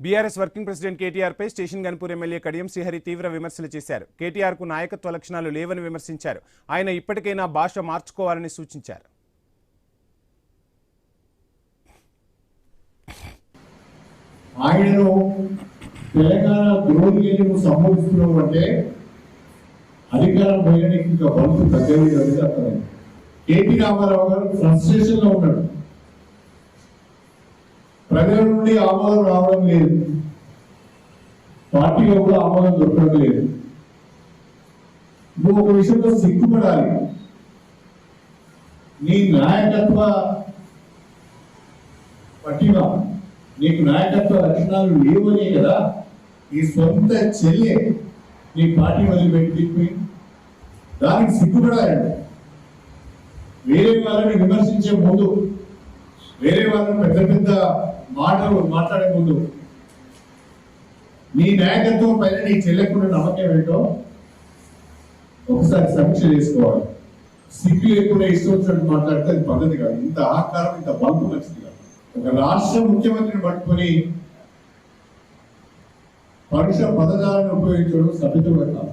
BRS working president KTR పై station Ghanpur MLA Kadiyam Srihari తీవ్ర విమర్శలు చేశారు. కేటీఆర్ కు నాయకత్వ లక్షణాలు లేవని విమర్శించారు. ఆయన ఇప్పటికైనా భాష మార్చుకోవాలని సూచించారు. ఆయనను తెలంగాణ ద్రోహిని సంబోధిస్తున్నావు అంటే అధికారం పోయడానికి ఇంకా బలుపు తగ్గలేదు అనేది అర్థమైంది. కేటీ రామారావు గారు ఫ్రస్ట్రేషన్ లో ఉన్నాడు. ప్రజల నుండి ఆమోదం రావడం లేదు, పార్టీలో కూడా ఆమోదం దొరకడం లేదు. నువ్వు ఒక విషయంలో సిగ్గుపడాలి. నీ నాయకత్వ పట్టిన నీకు నాయకత్వ లక్షణాలు లేవనే కదా నీ సొంత చెల్లె నీ పార్టీ వదిలిపెట్టి దానికి సిగ్గుపడాలండి. వేరే వాళ్ళని విమర్శించే ముందు, వేరే వాళ్ళని పెద్ద పెద్ద మాటలు మాట్లాడే ముందు నీ నాయకత్వం పైన నీ చెల్లెకుండా నమ్మకం ఏంటో ఒకసారి సమీక్ష చేసుకోవాలి. సిగ్గు లేకుండా ఇష్టం వచ్చినట్టు మాట్లాడితే అది పద్ధతి కాదు. ఇంత అహంకారం, ఇంత బల్పు నచ్చింది కాదు. ఒక రాష్ట్ర ముఖ్యమంత్రిని పట్టుకొని పరుష పదజాలను ఉపయోగించడం సభ్యత కూడా కాదు.